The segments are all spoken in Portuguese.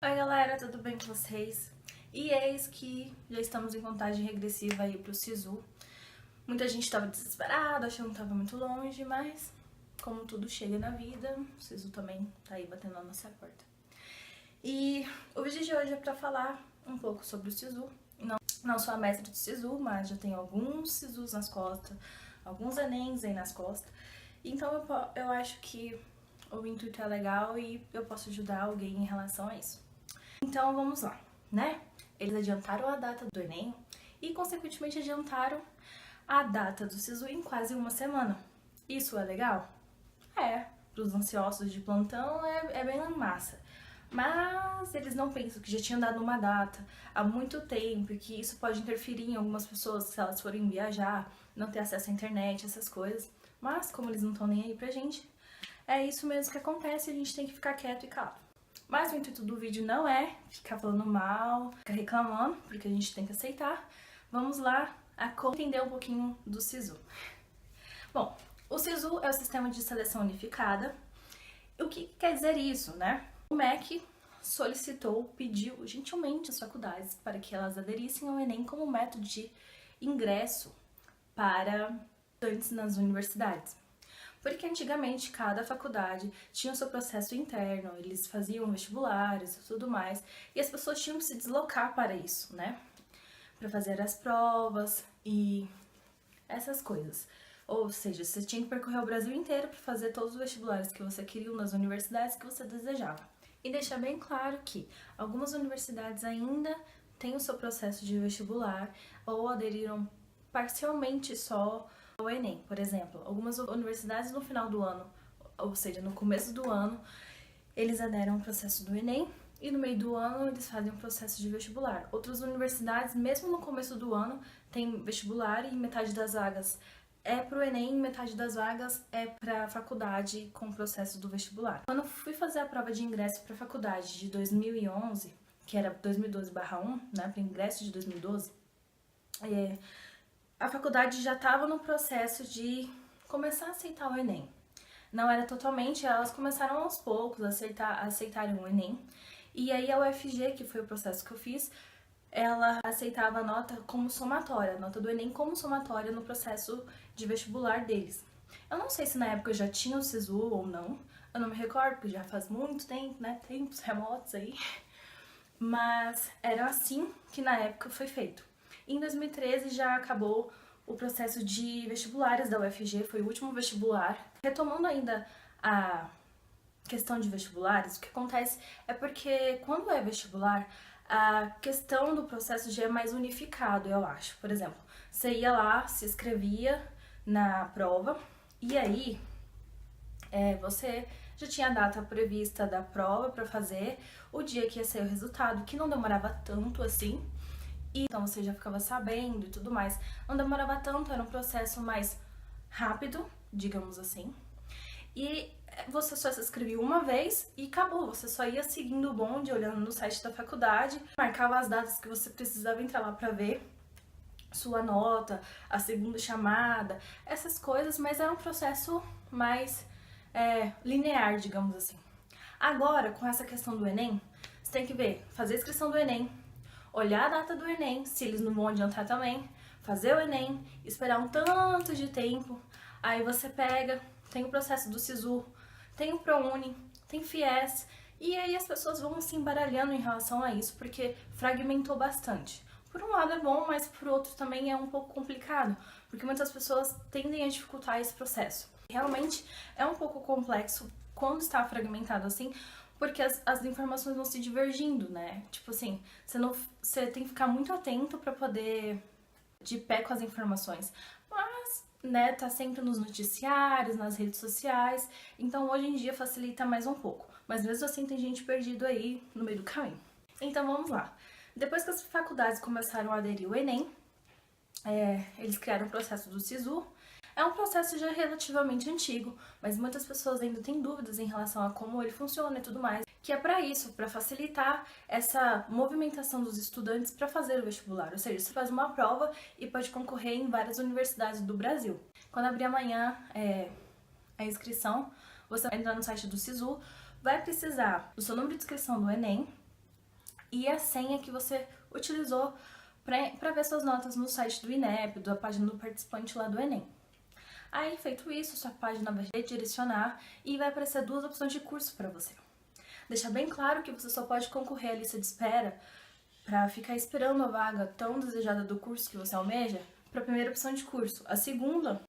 Oi galera, tudo bem com vocês? E eis que já estamos em contagem regressiva aí pro SISU. Muita gente estava desesperada, achando que estava muito longe, mas como tudo chega na vida, o SISU também tá aí batendo na nossa porta. E o vídeo de hoje é pra falar um pouco sobre o SISU. Não sou a mestre do SISU, mas já tenho alguns SISUs nas costas, alguns ENEMs aí nas costas. Então eu acho que o intuito é legal e eu posso ajudar alguém em relação a isso. Então vamos lá, né? Eles adiantaram a data do Enem e, consequentemente, adiantaram a data do SISU em quase uma semana. Isso é legal? É, para os ansiosos de plantão é bem massa. Mas eles não pensam que já tinha dado uma data há muito tempo e que isso pode interferir em algumas pessoas se elas forem viajar, não ter acesso à internet, essas coisas. Mas, como eles não estão nem aí pra gente, é isso mesmo que acontece e a gente tem que ficar quieto e calado. Mas o intuito do vídeo não é ficar falando mal, ficar reclamando, porque a gente tem que aceitar. Vamos lá entender um pouquinho do SISU. Bom, o SISU é o Sistema de Seleção Unificada. O que quer dizer isso, né? O MEC pediu gentilmente às faculdades para que elas aderissem ao Enem como método de ingresso para estudantes nas universidades. Porque antigamente cada faculdade tinha o seu processo interno, eles faziam vestibulares e tudo mais, e as pessoas tinham que se deslocar para isso, né? Para fazer as provas e essas coisas. Ou seja, você tinha que percorrer o Brasil inteiro para fazer todos os vestibulares que você queria nas universidades que você desejava. E deixar bem claro que algumas universidades ainda têm o seu processo de vestibular ou aderiram parcialmente só ao Enem. Por exemplo, algumas universidades no final do ano, ou seja, no começo do ano, eles aderem ao processo do Enem e no meio do ano eles fazem um processo de vestibular. Outras universidades, mesmo no começo do ano, tem vestibular e metade das vagas é pro Enem e metade das vagas é pra faculdade com o processo do vestibular. Quando eu fui fazer a prova de ingresso pra faculdade de 2011, que era 2012/1, né, para ingresso de 2012, a faculdade já estava no processo de começar a aceitar o Enem. Não era totalmente, elas começaram aos poucos a aceitarem o Enem. E aí a UFG, que foi o processo que eu fiz, ela aceitava a nota como somatória, a nota do Enem como somatória no processo de vestibular deles. Eu não sei se na época já tinha o SISU ou não, eu não me recordo, porque já faz muito tempo, né, tempos remotos aí. Mas era assim que na época foi feito. Em 2013 já acabou o processo de vestibulares da UFG, foi o último vestibular. Retomando ainda a questão de vestibulares, o que acontece é porque quando é vestibular, a questão do processo já é mais unificado, eu acho. Por exemplo, você ia lá, se inscrevia na prova e aí você já tinha a data prevista da prova para fazer, o dia que ia ser o resultado, que não demorava tanto assim, e então você já ficava sabendo e tudo mais. Não demorava tanto, era um processo mais rápido, digamos assim. E você só se inscrevia uma vez e acabou. Você só ia seguindo o bonde, olhando no site da faculdade, marcava as datas que você precisava entrar lá para ver sua nota, a segunda chamada, essas coisas, mas era um processo mais linear, digamos assim. Agora, com essa questão do Enem, você tem que ver, fazer a inscrição do Enem, olhar a data do Enem, se eles não vão adiantar também, fazer o Enem, esperar um tanto de tempo, aí você pega, tem o processo do SISU, tem o ProUni, tem FIES, e aí as pessoas vão se embaralhando em relação a isso, porque fragmentou bastante. Por um lado é bom, mas por outro também é um pouco complicado, porque muitas pessoas tendem a dificultar esse processo. Realmente é um pouco complexo quando está fragmentado assim, porque as informações vão se divergindo, né? Tipo assim, você tem que ficar muito atento para poder de pé com as informações. Mas, né, tá sempre nos noticiários, nas redes sociais, então hoje em dia facilita mais um pouco. Mas mesmo assim tem gente perdida aí no meio do caminho. Então vamos lá. Depois que as faculdades começaram a aderir ao Enem, eles criaram o processo do SISU. É um processo já relativamente antigo, mas muitas pessoas ainda têm dúvidas em relação a como ele funciona e tudo mais, que é para isso, para facilitar essa movimentação dos estudantes para fazer o vestibular. Ou seja, você faz uma prova e pode concorrer em várias universidades do Brasil. Quando abrir amanhã a inscrição, você vai entrar no site do SISU, vai precisar do seu número de inscrição do Enem, e a senha que você utilizou para ver suas notas no site do INEP, da página do participante lá do Enem. Aí, feito isso, sua página vai redirecionar e vai aparecer 2 opções de curso para você. Deixa bem claro que você só pode concorrer à lista de espera para ficar esperando a vaga tão desejada do curso que você almeja para a primeira opção de curso. A segunda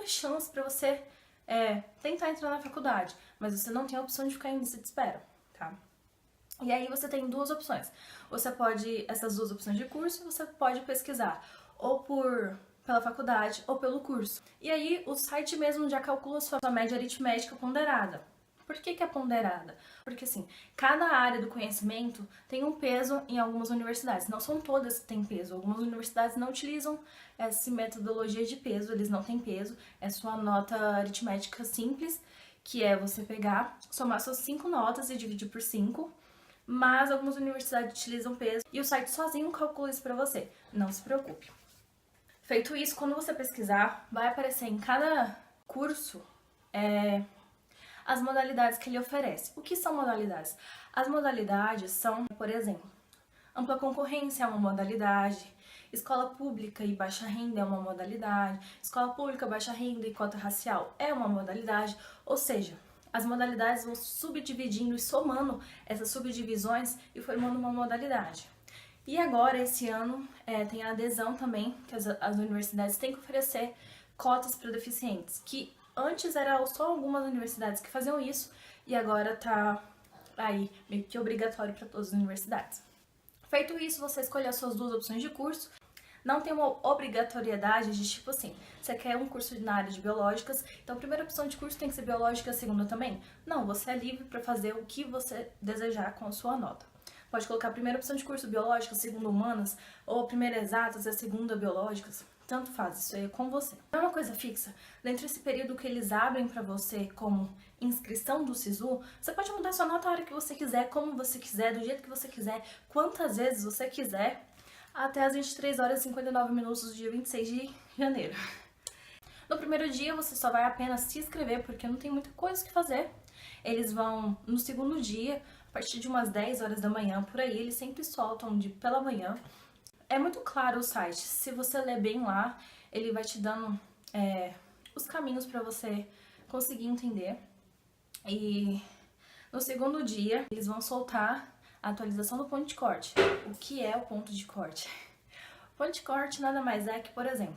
chance para você tentar entrar na faculdade, mas você não tem a opção de ficar em lista de espera, tá? E aí você tem 2 opções. Você pode, essas 2 opções de curso, você pode pesquisar ou pela faculdade ou pelo curso. E aí o site mesmo já calcula a sua média aritmética ponderada. Por que é ponderada? Porque assim, cada área do conhecimento tem um peso em algumas universidades. Não são todas que têm peso. Algumas universidades não utilizam essa metodologia de peso, eles não têm peso. É só a nota aritmética simples, que é você pegar, somar suas 5 notas e dividir por 5. Mas algumas universidades utilizam peso e o site sozinho calcula isso pra você. Não se preocupe. Feito isso, quando você pesquisar, vai aparecer em cada curso as modalidades que ele oferece. O que são modalidades? As modalidades são, por exemplo, ampla concorrência é uma modalidade, escola pública e baixa renda é uma modalidade, escola pública, baixa renda e cota racial é uma modalidade, ou seja, as modalidades vão subdividindo e somando essas subdivisões e formando uma modalidade. E agora, esse ano, tem a adesão também, que as universidades têm que oferecer cotas para deficientes, que antes era só algumas universidades que faziam isso, e agora tá aí meio que obrigatório para todas as universidades. Feito isso, você escolhe as suas 2 opções de curso. Não tem uma obrigatoriedade de tipo assim, você quer um curso na área de biológicas, então a primeira opção de curso tem que ser biológica, a segunda também? Não, você é livre para fazer o que você desejar com a sua nota. Pode colocar a primeira opção de curso biológica, a segunda humanas, ou a primeira exatas e a segunda biológicas. Tanto faz, isso aí é com você. Não é uma coisa fixa. Dentro desse período que eles abrem para você como inscrição do SISU, você pode mudar sua nota a hora que você quiser, como você quiser, do jeito que você quiser, quantas vezes você quiser, até as 23 horas e 59 minutos do dia 26 de janeiro. No primeiro dia, você só vai apenas se inscrever, porque não tem muita coisa que fazer. Eles vão, no segundo dia, a partir de umas 10 horas da manhã, por aí, eles sempre soltam pela manhã. É muito claro o site, se você ler bem lá, ele vai te dando os caminhos para você conseguir entender. E no segundo dia, eles vão soltar a atualização do ponto de corte. O que é o ponto de corte? O ponto de corte nada mais é que, por exemplo,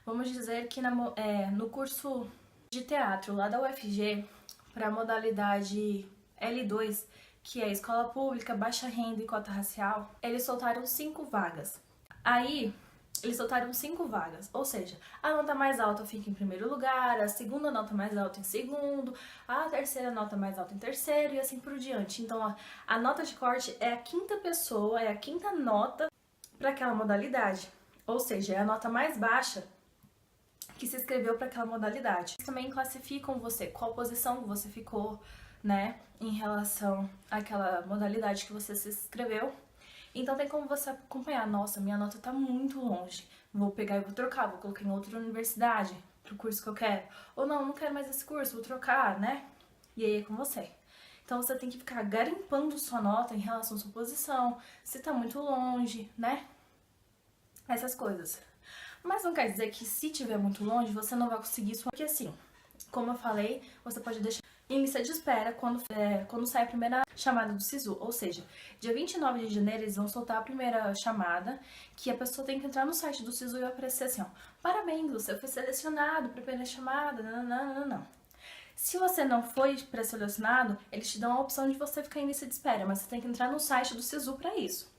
vamos dizer que no curso de teatro lá da UFG, para a modalidade L2, que é escola pública, baixa renda e cota racial, eles soltaram 5 vagas. Aí, eles soltaram 5 vagas, ou seja, a nota mais alta fica em primeiro lugar, a segunda nota mais alta em segundo, a terceira nota mais alta em terceiro e assim por diante. Então, a nota de corte é a 5ª pessoa, é a 5ª nota para aquela modalidade, ou seja, é a nota mais baixa que se inscreveu para aquela modalidade. Eles também classificam você, qual posição você ficou, né, em relação àquela modalidade que você se inscreveu. Então tem como você acompanhar, nossa, minha nota tá muito longe, vou pegar e vou trocar, vou colocar em outra universidade pro curso que eu quero. Ou não quero mais esse curso, vou trocar, né? E aí é com você. Então você tem que ficar garimpando sua nota em relação à sua posição, se tá muito longe, né? Essas coisas. Mas não quer dizer que se tiver muito longe, você não vai conseguir isso. Porque assim, como eu falei, você pode deixar em lista de espera quando sai a primeira chamada do SISU. Ou seja, dia 29 de janeiro eles vão soltar a primeira chamada, que a pessoa tem que entrar no site do SISU e vai aparecer assim, ó, parabéns, você foi selecionado para a primeira chamada, não. Se você não foi pré-selecionado, eles te dão a opção de você ficar em lista de espera, mas você tem que entrar no site do SISU para isso.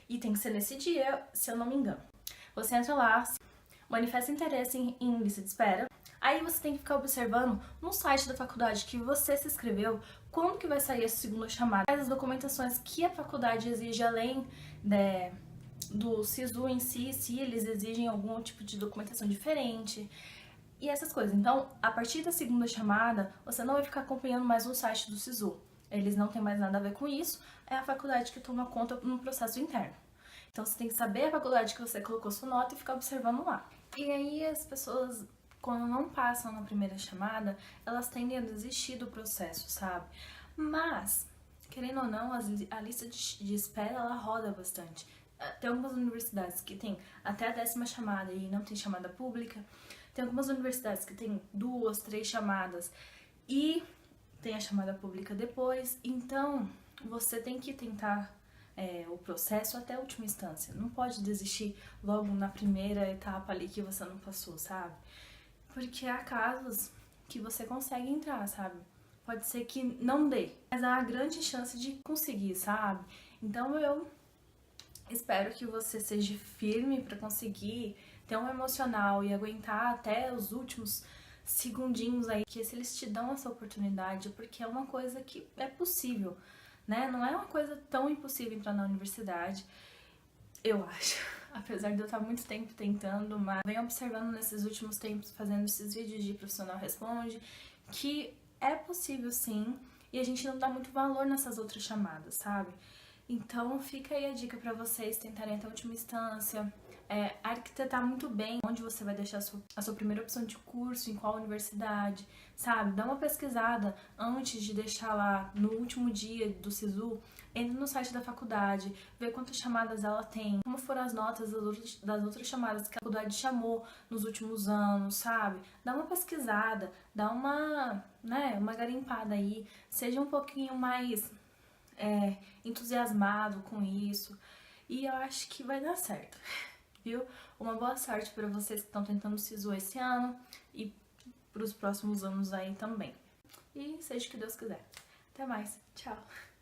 E tem que ser nesse dia, se eu não me engano. Você entra lá, manifesta interesse em lista de espera. Aí você tem que ficar observando no site da faculdade que você se inscreveu, quando que vai sair a segunda chamada. As documentações que a faculdade exige além do SISU em si, se eles exigem algum tipo de documentação diferente e essas coisas. Então, a partir da segunda chamada, você não vai ficar acompanhando mais o site do SISU. Eles não têm mais nada a ver com isso, é a faculdade que toma conta no processo interno. Então, você tem que saber a faculdade que você colocou sua nota e ficar observando lá. E aí, as pessoas, quando não passam na primeira chamada, elas tendem a desistir do processo, sabe? Mas, querendo ou não, a lista de espera, ela roda bastante. Tem algumas universidades que tem até a 10ª chamada e não tem chamada pública. Tem algumas universidades que tem 2, 3 chamadas e tem a chamada pública depois. Então, você tem que tentar o processo até a última instância. Não pode desistir logo na primeira etapa ali que você não passou, sabe? Porque há casos que você consegue entrar, sabe? Pode ser que não dê, mas há grande chance de conseguir, sabe? Então eu espero que você seja firme para conseguir ter um emocional e aguentar até os últimos segundinhos aí, que se eles te dão essa oportunidade, porque é uma coisa que é possível, né? Não é uma coisa tão impossível entrar na universidade, eu acho. Apesar de eu estar muito tempo tentando, mas venho observando nesses últimos tempos, fazendo esses vídeos de Profissional Responde, que é possível sim, e a gente não dá muito valor nessas outras chamadas, sabe? Então fica aí a dica para vocês tentarem até a última instância, arquitetar muito bem onde você vai deixar a sua primeira opção de curso, em qual universidade, sabe? Dá uma pesquisada antes de deixar lá no último dia do SISU, entra no site da faculdade, vê quantas chamadas ela tem, como foram as notas das outras chamadas que a faculdade chamou nos últimos anos, sabe? Dá uma pesquisada, dá uma garimpada aí, seja um pouquinho mais entusiasmado com isso, e eu acho que vai dar certo, viu? Uma boa sorte para vocês que estão tentando o SISU esse ano e para os próximos anos aí também. E seja o que Deus quiser. Até mais. Tchau.